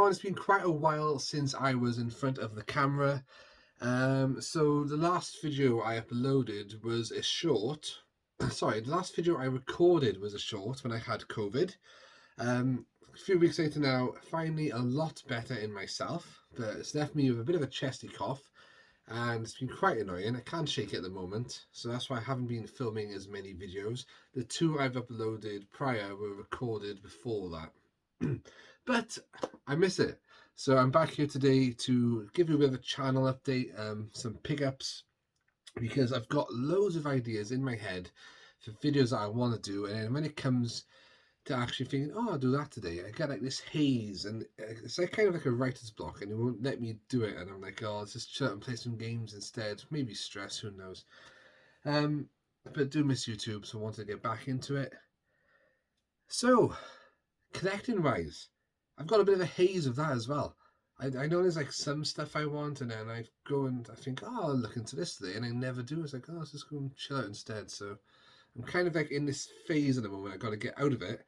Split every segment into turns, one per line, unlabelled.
everyone, it's been quite a while since I was in front of the camera. So the last video I uploaded was a short. Sorry, the last video I recorded was a short when I had COVID. A few weeks later now, finally a lot better in myself, but it's left me with a bit of a chesty cough, and it's been quite annoying. I can't shake it at the moment, so that's why I haven't been filming as many videos. The two I've uploaded prior were recorded before that. But I miss it. So I'm back here today to give you a bit of a channel update, some pickups, because I've got loads of ideas in my head for videos that I want to do, and then when it comes to actually thinking, oh, I'll do that today, I get like this haze, and it's like kind of like a writer's block, and it won't let me do it, and I'm like, oh, let's just chill out and play some games instead, maybe stress, who knows. But I do miss YouTube, so I want to get back into it. So, collecting wise, I've got a bit of a haze of that as well. I know there's like some stuff I want, and then I go and I think, oh, I'll look into this today, and I never do. It's like, oh, let's just go and chill out instead. So I'm kind of like in this phase at the moment. I got to get out of it,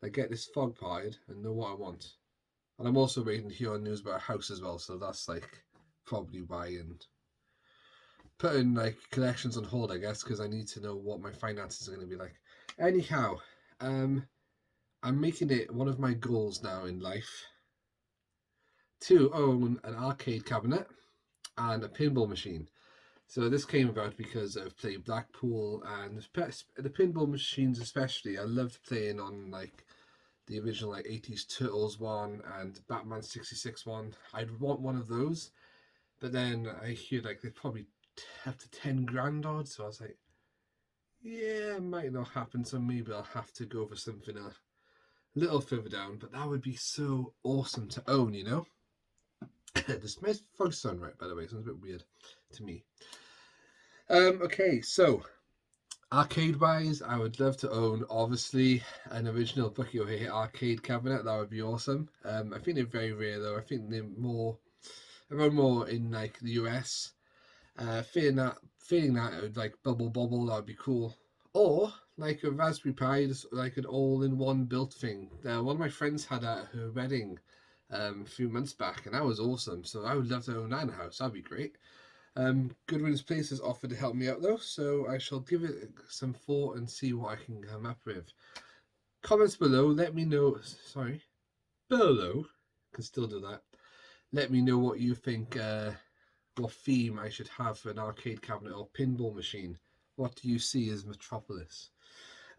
like get this fog parted, and know what I want. And I'm also waiting to hear news about a house as well, so that's like probably why, and putting like collections on hold, I guess, because I need to know what my finances are going to be like. Anyhow, I'm making it one of my goals now in life to own an arcade cabinet and a pinball machine. So this came about because I've played Blackpool, and the pinball machines especially. I loved playing on like the original like 80s Turtles one and Batman 66 one. I'd want one of those, but then I hear like they probably up to 10 grand odd. So I was like, yeah, it might not happen. So maybe I'll have to go for something a little further down. But that would be so awesome to own, you know. This my focus on right, by the way. Sounds a bit weird to me. Okay, so arcade wise, I would love to own obviously an original Bucky O'Hare arcade cabinet. That would be awesome. I think they're very rare though. I think they're around more in like the US. Feeling that it would like bubble bobble, that would be cool. Or like a Raspberry Pi, just like an all-in-one built thing. One of my friends had that at her wedding a few months back, and that was awesome. So I would love to own that in a house. That'd be great. Goodwin's Place has offered to help me out though, so I shall give it some thought and see what I can come up with. Comments below, let me know. Sorry, below, can still do that. Let me know what you think. What theme I should have for an arcade cabinet or pinball machine. What do you see as Metropolis?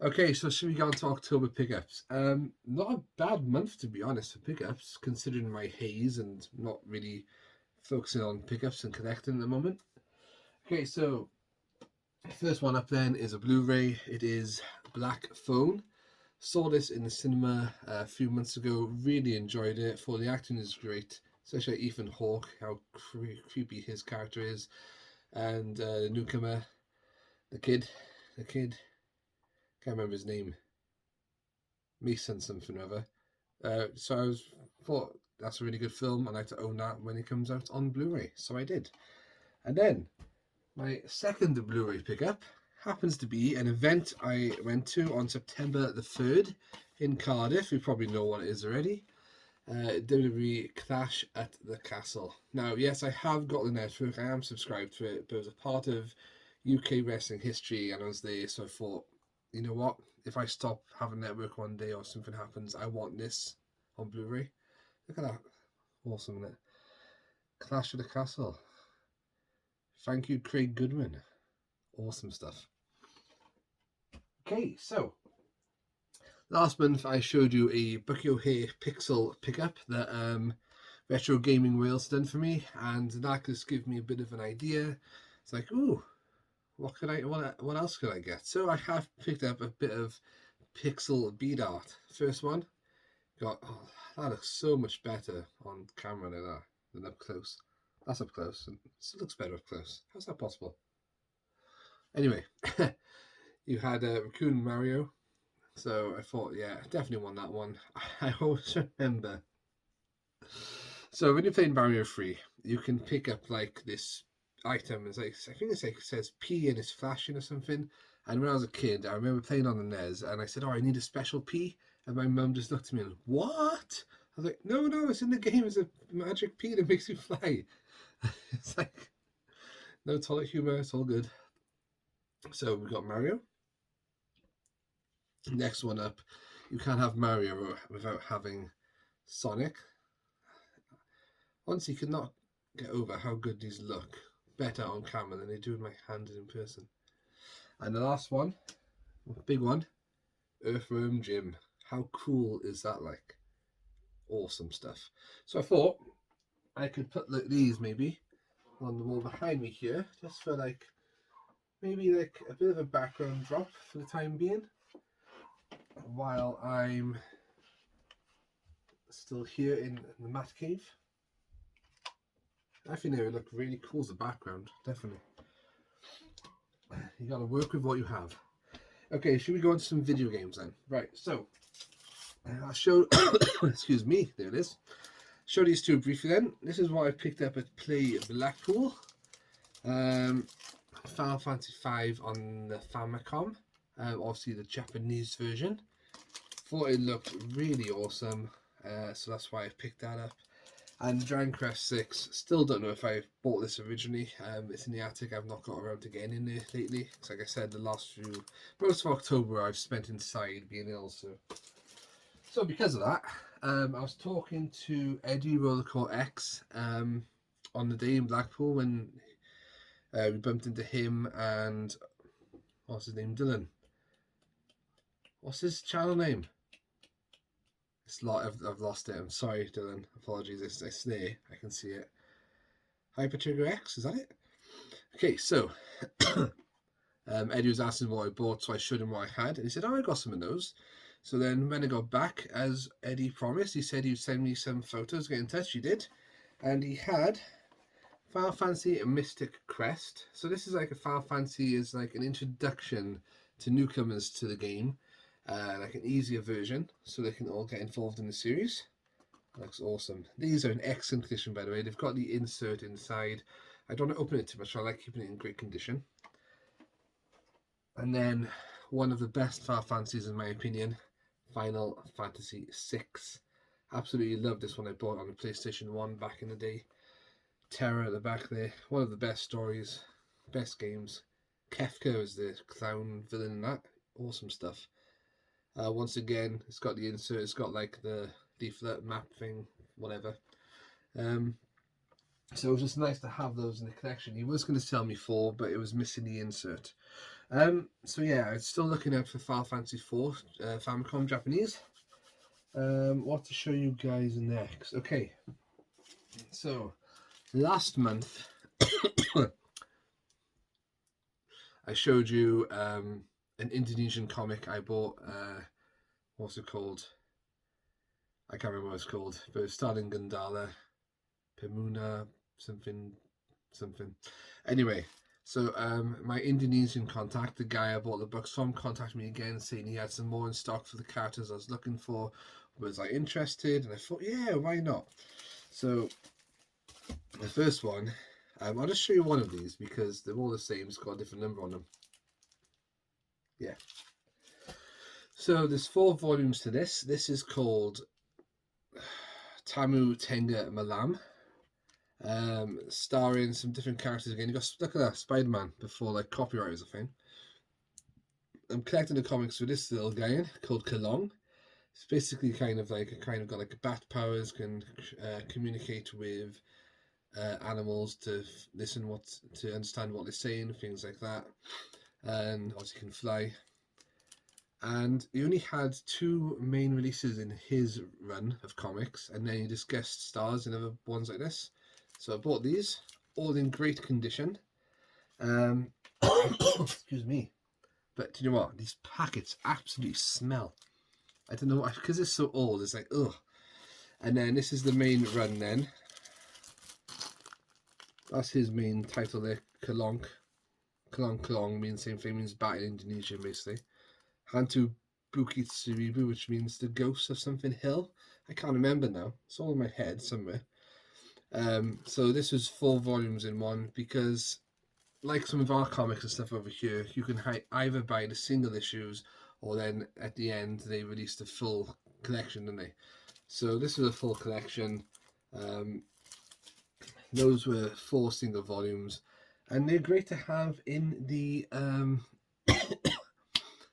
Okay, so should we go on to October pickups? Not a bad month to be honest for pickups, considering my haze and not really focusing on pickups and collecting at the moment. Okay, so first one up then is a Blu-ray. It is Black Phone. Saw this in the cinema a few months ago. Really enjoyed it. For the acting is great, especially Ethan Hawke. How creepy his character is, and the newcomer, the kid, can't remember his name. Mason something or other. So I thought that's a really good film. I'd like to own that when it comes out on Blu-ray. So I did. And then my second Blu-ray pickup happens to be an event I went to on September the 3rd in Cardiff. You probably know what it is already. WWE Clash at the Castle. Now, yes, I have got the network. I am subscribed to it, but as a part of UK wrestling history, and I was there, so I thought, you know what? If I stop having network one day or something happens, I want this on Blu-ray. Look at that. Awesome, isn't it? Clash at the Castle. Thank you, Craig Goodwin. Awesome stuff. Okay, so last month I showed you a Bucky O'Hare Pixel pickup that Retro Gaming Wales done for me, and that just gave me a bit of an idea. It's like, ooh, what else could I get? So I have picked up a bit of pixel bead art. First one, that looks so much better on camera like that than up close. That's up close, and it still looks better up close. How's that possible? Anyway, you had Raccoon Mario, so I thought, yeah, I definitely want that one. I always remember. So when you're playing Mario 3, you can pick up like this item. It's like, I think it's like it says P and it's flashing or something. And when I was a kid, I remember playing on the NES, and I said, "Oh, I need a special P," and my mum just looked at me and, "What?" was like, no, it's in the game. It's a magic pea that makes you fly. It's like, no toilet humor. It's all good. So we got Mario. Next one up, you can't have Mario without having Sonic. Honestly, could not get over how good these look. Better on camera than they do in my hand in person. And the last one, big one, Earthworm Jim. How cool is that? Like, awesome stuff. So I thought I could put like these maybe on the wall behind me here, just for like maybe like a bit of a background drop for the time being, while I'm still here in the Mat Cave. I think they would look really cool as a background, definitely. You gotta work with what you have. Okay, should we go on to some video games then? Right, so I'll show, excuse me, there it is. Show these two briefly then. This is what I picked up at Play Blackpool. Final Fantasy V on the Famicom, obviously the Japanese version. Thought it looked really awesome, so that's why I picked that up. And Dragon Quest 6, still don't know if I bought this originally. It's in the attic. I've not got around to getting in there lately. So like I said, the most of October I've spent inside being ill. So because of that, I was talking to Eddie Rollercore X on the day in Blackpool when we bumped into him and what's his name, Dylan. What's his channel name? I've lost it. I'm sorry, Dylan. Apologies. It's there. I can see it. Hyper Trigger X, is that it? Okay, so Eddie was asking what I bought, so I showed him what I had, and he said, "Oh, I got some of those." So then when I got back, as Eddie promised, he said he'd send me some photos. Get in touch. He did, and he had Final Fantasy Mystic Crest. So this is like a Final Fantasy is like an introduction to newcomers to the game. Like an easier version, so they can all get involved in the series. Looks awesome. These are in excellent condition, by the way. They've got the insert inside. I don't want to open it too much, so I like keeping it in great condition. And then one of the best Final Fantasies, in my opinion, Final Fantasy VI. Absolutely love this one. I bought on the PlayStation 1 back in the day. Terror at the back there. One of the best stories, best games. Kefka is the clown villain in that. Awesome stuff. Once again, it's got the insert, it's got like the leaflet map thing, whatever. So it was just nice to have those in the collection. He was going to sell me 4, but it was missing the insert. So yeah, I'm still looking out for Final Fantasy IV, Famicom Japanese. What to show you guys next? Okay, so last month I showed you an Indonesian comic I bought. What's it called? I can't remember what it's called, but it's starring Gundala, Pemuna, something. Anyway, so my Indonesian contact, the guy I bought the books from, contacted me again saying he had some more in stock for the characters I was looking for. Was I interested? And I thought, yeah, why not? So the first one, I'll just show you one of these because they're all the same. It's got a different number on them. Yeah. So there's 4 volumes to this. This is called Tamu Tenga Malam. Starring some different characters again. You got, look at that, Spider-Man before like copyright was a thing. I'm collecting the comics for this little guy called Kalong. It's basically kind of got like bat powers, can communicate with animals to to understand what they're saying, things like that, and obviously can fly. And he only had 2 main releases in his run of comics, and then he just guest stars in other ones like this. So I bought these, all in great condition. Excuse me. But do you know what? These packets absolutely smell. I don't know, because it's so old, it's like, ugh. And then this is the main run then. That's his main title there, Kelong. Kelong means the same thing, means bat in Indonesian, basically. Hantu Bukit Seribu, which means the ghost of something hill. I can't remember now. It's all in my head somewhere. So this was 4 volumes in one because, like some of our comics and stuff over here, you can either buy the single issues or then at the end they released a full collection, didn't they? So this was a full collection. Those were 4 single volumes, and they're great to have in the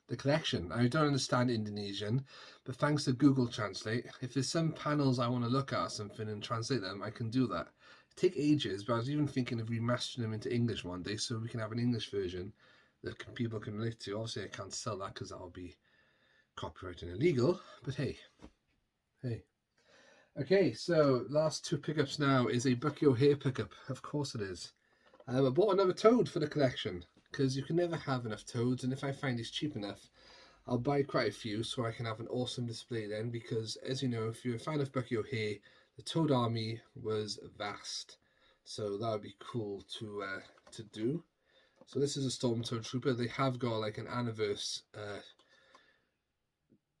the collection. I don't understand Indonesian, but thanks to Google Translate, if there's some panels I want to look at or something and translate them, I can do that. It take ages, but I was even thinking of remastering them into English one day so we can have an English version that people can relate to. Obviously, I can't sell that because that'll be copyright and illegal, but hey. Okay, so last 2 pickups now is a Bucky O'Hare pickup. Of course it is. I bought another toad for the collection because you can never have enough toads, and if I find it's cheap enough, I'll buy quite a few so I can have an awesome display then, because as you know, if you're a fan of Bucky O'Hare, the Toad army was vast. So that would be cool to do. So this is a Storm Toad Trooper. They have got like an Aniverse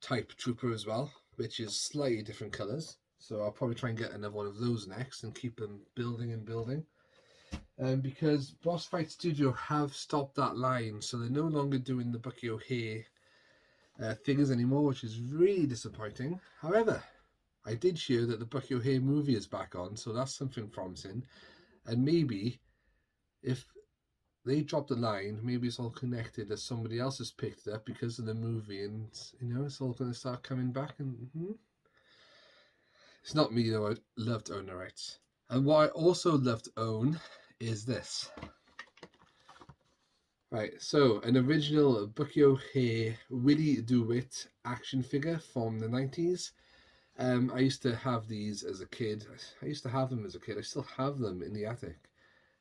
type trooper as well, which is slightly different colours. So I'll probably try and get another one of those next and keep them building and building. Because Boss Fight Studio have stopped that line, so they're no longer doing the Bucky O'Hare figures anymore, which is really disappointing. However, I did hear that the Bucky O'Hare movie is back on, so that's something promising. And maybe if they drop the line, maybe it's all connected as somebody else has picked it up because of the movie, and you know, it's all going to start coming back. And it's not me though. I'd love to own the rights. And what I also love to own is this. Right, so an original Bucky O'Hare Willie DeWitt action figure from the 90s. I used to have these as a kid. I still have them in the attic.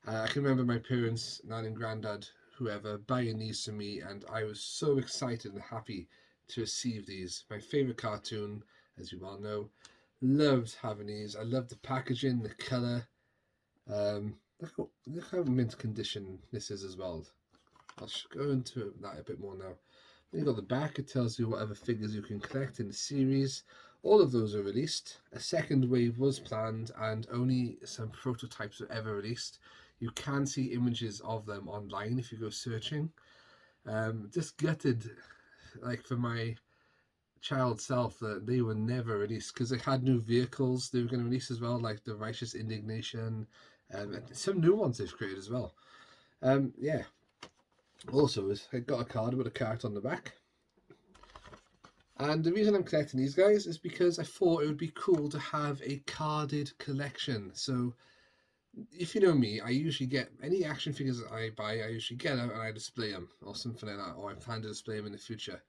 I can remember my parents, nan and granddad, whoever, buying these for me, and I was so excited and happy to receive these. My favourite cartoon, as you well know. Loved having these. I loved the packaging, the colour. Look how mint condition this is as well. I'll go into that a bit more now. Then you've got the back. It tells you whatever figures you can collect in the series. All of those are released. A second wave was planned, and only some prototypes were ever released. You can see images of them online if you go searching. Just gutted, like for my child self, that they were never released because they had new vehicles they were going to release as well, like the Righteous Indignation, and some new ones they've created as well. Yeah. Also, I got a card with a character on the back. And the reason I'm collecting these guys is because I thought it would be cool to have a carded collection. So if you know me, I usually get any action figures that I buy, I usually get out and I display them or something like that, or I plan to display them in the future.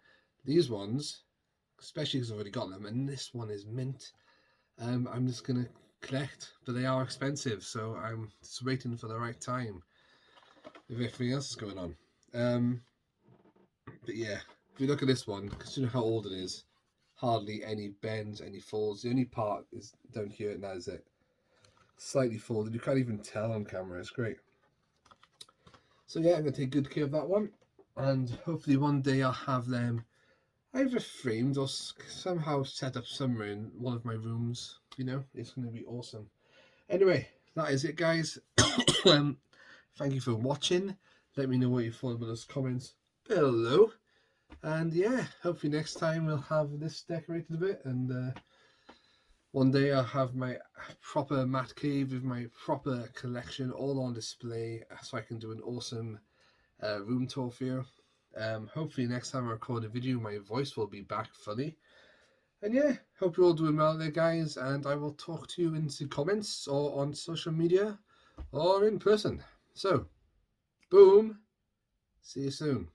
These ones, especially because I've already got them, and this one is mint, I'm just going to collect, but they are expensive, so I'm just waiting for the right time if everything else is going on. But yeah, if you look at this one, consider how old it is, hardly any bends, any folds. The only part is down here, and that is it. Slightly folded. You can't even tell on camera. It's great. So yeah, I'm going to take good care of that one, and hopefully one day I'll have them either framed or somehow set up somewhere in one of my rooms. You know, it's going to be awesome. Anyway, that is it, guys. Thank you for watching. Let me know what you thought about those comments below. And yeah, hopefully next time we'll have this decorated a bit, and one day I'll have my proper mat cave with my proper collection all on display, so I can do an awesome room tour for you. Hopefully next time I record a video, my voice will be back fully. And yeah, hope you're all doing well there, guys, and I will talk to you in the comments or on social media or in person. So, boom, see you soon.